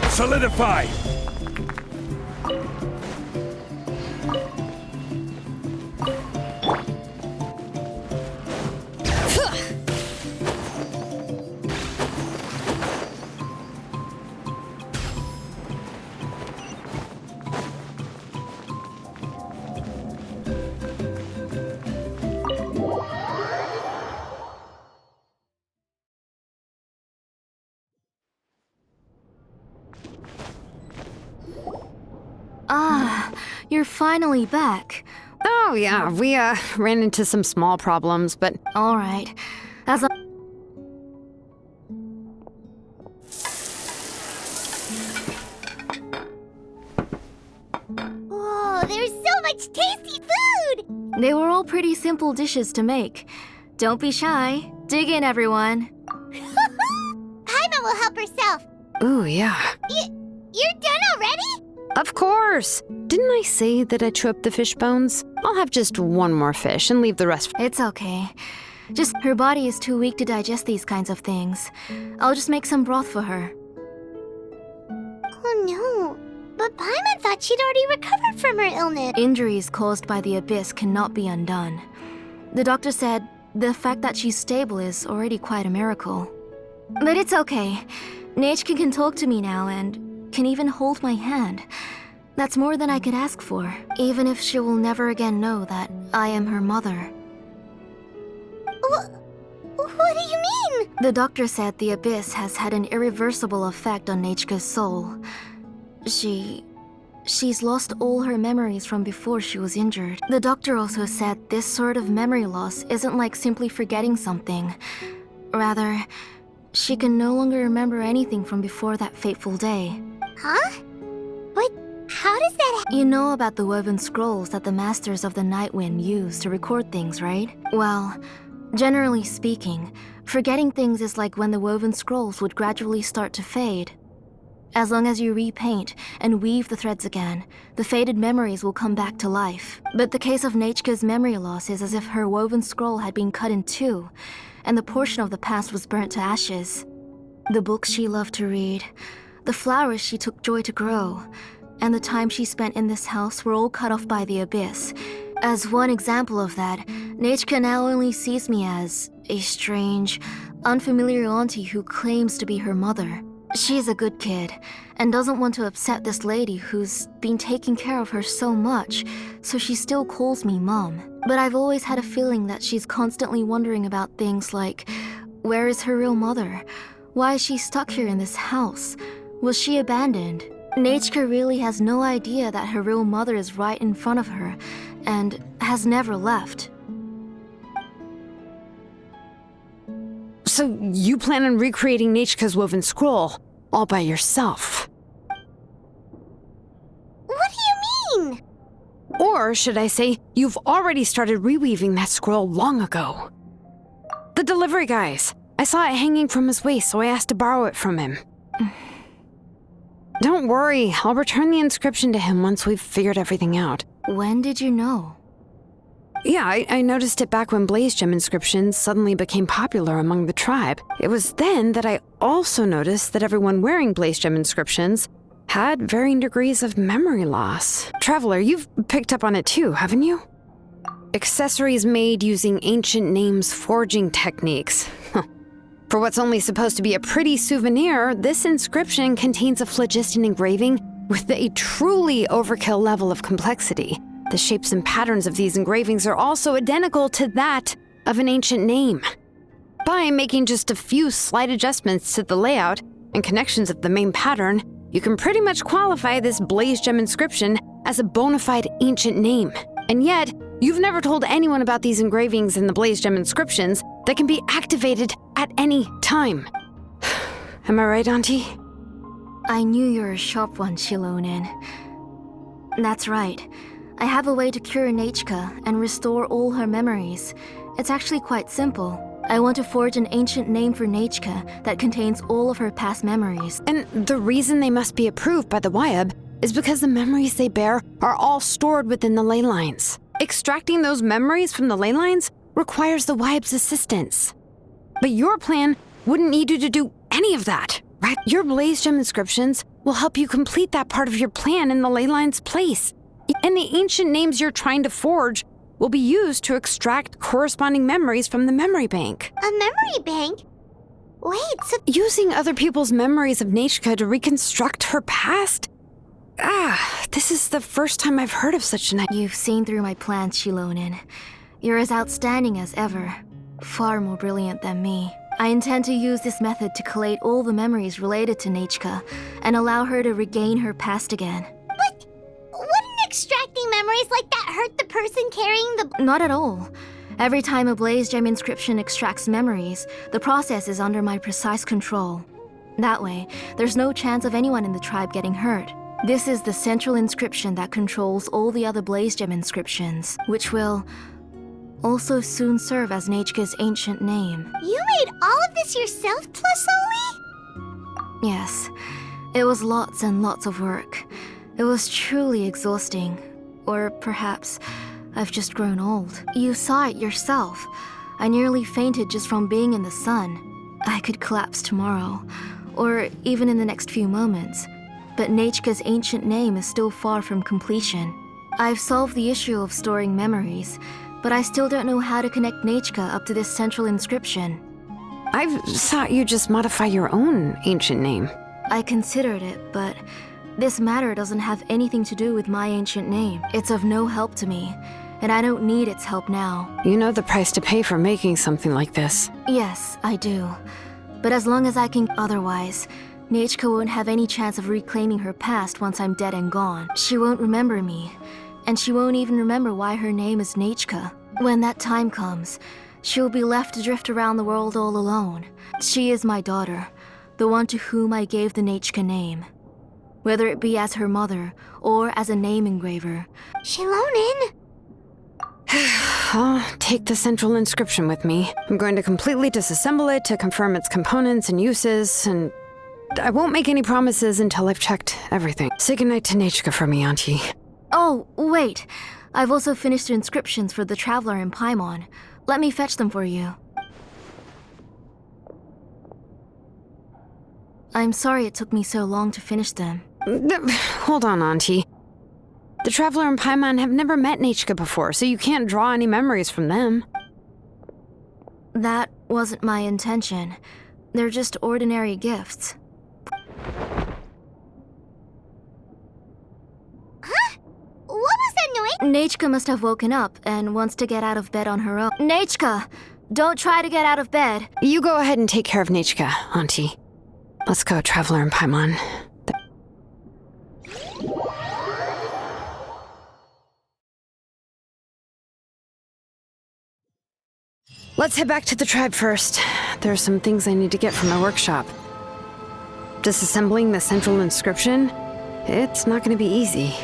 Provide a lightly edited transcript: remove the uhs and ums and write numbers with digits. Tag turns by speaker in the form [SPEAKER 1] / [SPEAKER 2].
[SPEAKER 1] Solidify!
[SPEAKER 2] Ah, you're finally back.
[SPEAKER 3] Oh, yeah, we, ran into some small problems, but...
[SPEAKER 2] All right. As a...
[SPEAKER 4] Whoa, there's so much tasty food!
[SPEAKER 2] They were all pretty simple dishes to make. Don't be shy. Dig in, everyone.
[SPEAKER 4] Paimon will help herself.
[SPEAKER 3] Ooh, yeah.
[SPEAKER 4] You're done already?
[SPEAKER 3] Of course! Didn't I say that I chew up the fish bones? I'll have just one more fish and leave the rest...
[SPEAKER 2] It's okay. Just her body is too weak to digest these kinds of things. I'll just make some broth for her.
[SPEAKER 4] Oh no, but Paimon thought she'd already recovered from her illness.
[SPEAKER 2] Injuries caused by the abyss cannot be undone. The doctor said the fact that she's stable is already quite a miracle. But it's okay. Nechka can talk to me now and can even hold my hand. That's more than I could ask for, even if she will never again know that I am her mother.
[SPEAKER 4] What do you mean?
[SPEAKER 2] The doctor said the abyss has had an irreversible effect on Nechka's soul. She's lost all her memories from before she was injured. The doctor also said this sort of memory loss isn't like simply forgetting something. Rather, she can no longer remember anything from before that fateful day.
[SPEAKER 4] Huh? But how does that
[SPEAKER 2] You know about the woven scrolls that the Masters of the Night Wind use to record things, right? Well, generally speaking, forgetting things is like when the woven scrolls would gradually start to fade. As long as you repaint and weave the threads again, the faded memories will come back to life. But the case of Nechka's memory loss is as if her woven scroll had been cut in two, and the portion of the past was burnt to ashes. The books she loved to read, the flowers she took joy to grow, and the time she spent in this house were all cut off by the abyss. As one example of that, Nechka now only sees me as a strange, unfamiliar auntie who claims to be her mother. She's a good kid, and doesn't want to upset this lady who's been taking care of her so much, so she still calls me Mom. But I've always had a feeling that she's constantly wondering about things like, where is her real mother? Why is she stuck here in this house? Was she abandoned? Nechka really has no idea that her real mother is right in front of her, and has never left.
[SPEAKER 3] So you plan on recreating Nechka's woven scroll all by yourself?
[SPEAKER 4] What do you mean?
[SPEAKER 3] Or should I say, you've already started reweaving that scroll long ago. The delivery guys. I saw it hanging from his waist, so I asked to borrow it from him. Don't worry, I'll return the inscription to him once we've figured everything out.
[SPEAKER 2] When did you know?
[SPEAKER 3] Yeah, I noticed it back when blaze gem inscriptions suddenly became popular among the tribe. It was then that I also noticed that everyone wearing blaze gem inscriptions had varying degrees of memory loss. Traveler, you've picked up on it too, haven't you? Accessories made using ancient names forging techniques. For what's only supposed to be a pretty souvenir, this inscription contains a phlogiston engraving with a truly overkill level of complexity. The shapes and patterns of these engravings are also identical to that of an ancient name. By making just a few slight adjustments to the layout and connections of the main pattern, you can pretty much qualify this blaze gem inscription as a bona fide ancient name. And yet, you've never told anyone about these engravings in the blaze gem inscriptions that can be activated at any time. Am I right, Auntie?
[SPEAKER 2] I knew you were a sharp one, Shilonin. That's right. I have a way to cure Nechka and restore all her memories. It's actually quite simple. I want to forge an ancient name for Nechka that contains all of her past memories.
[SPEAKER 3] And the reason they must be approved by the Wyab is because the memories they bear are all stored within the ley lines. Extracting those memories from the ley lines requires the Wyab's assistance. But your plan wouldn't need you to do any of that, right? Your Blaze Gem inscriptions will help you complete that part of your plan in the ley line's place. And the ancient names you're trying to forge will be used to extract corresponding memories from the memory bank.
[SPEAKER 4] A memory bank? Wait, so
[SPEAKER 3] Using other people's memories of Nechka to reconstruct her past? This is the first time I've heard of such an idea.
[SPEAKER 2] You've seen through my plans, Shilonin. You're as outstanding as ever. Far more brilliant than me. I intend to use this method to collate all the memories related to Nechka and allow her to regain her past again.
[SPEAKER 4] But wouldn't extracting memories like that hurt the person carrying the...
[SPEAKER 2] Not at all. Every time a Blaze Gem inscription extracts memories, the process is under my precise control. That way, there's no chance of anyone in the tribe getting hurt. This is the central inscription that controls all the other Blaze Gem inscriptions, which will also soon serve as Nechka's ancient name.
[SPEAKER 4] You made all of this yourself, Tlazolli?
[SPEAKER 2] Yes, it was lots and lots of work. It was truly exhausting. Or perhaps I've just grown old. You saw it yourself. I nearly fainted just from being in the sun. I could collapse tomorrow, or even in the next few moments. But Nechka's ancient name is still far from completion. I've solved the issue of storing memories, but I still don't know how to connect Nechka up to this central inscription.
[SPEAKER 3] I've thought you just modify your own ancient name.
[SPEAKER 2] I considered it, but this matter doesn't have anything to do with my ancient name. It's of no help to me, and I don't need its help now.
[SPEAKER 3] You know the price to pay for making something like this.
[SPEAKER 2] Yes, I do. But as long as I can otherwise, Nechka won't have any chance of reclaiming her past once I'm dead and gone. She won't remember me, and she won't even remember why her name is Nechka. When that time comes, she'll be left to drift around the world all alone. She is my daughter, the one to whom I gave the Nechka name. Whether it be as her mother, or as a name engraver.
[SPEAKER 4] Shilonin?
[SPEAKER 3] I'll take the central inscription with me. I'm going to completely disassemble it to confirm its components and uses, and I won't make any promises until I've checked everything. Say goodnight to Nechka for me, Auntie.
[SPEAKER 2] Oh, wait. I've also finished the inscriptions for the Traveler in Paimon. Let me fetch them for you. I'm sorry it took me so long to finish them.
[SPEAKER 3] Hold on, Auntie. The Traveler and Paimon have never met Nechka before, so you can't draw any memories from them.
[SPEAKER 2] That wasn't my intention. They're just ordinary gifts.
[SPEAKER 4] Huh? What was that noise?
[SPEAKER 2] Nechka must have woken up and wants to get out of bed on her own. Nechka! Don't try to get out of bed.
[SPEAKER 3] You go ahead and take care of Nechka, Auntie. Let's go, Traveler and Paimon. Let's head back to the tribe first. There are some things I need to get from my workshop. Disassembling the central inscription? It's not going to be easy.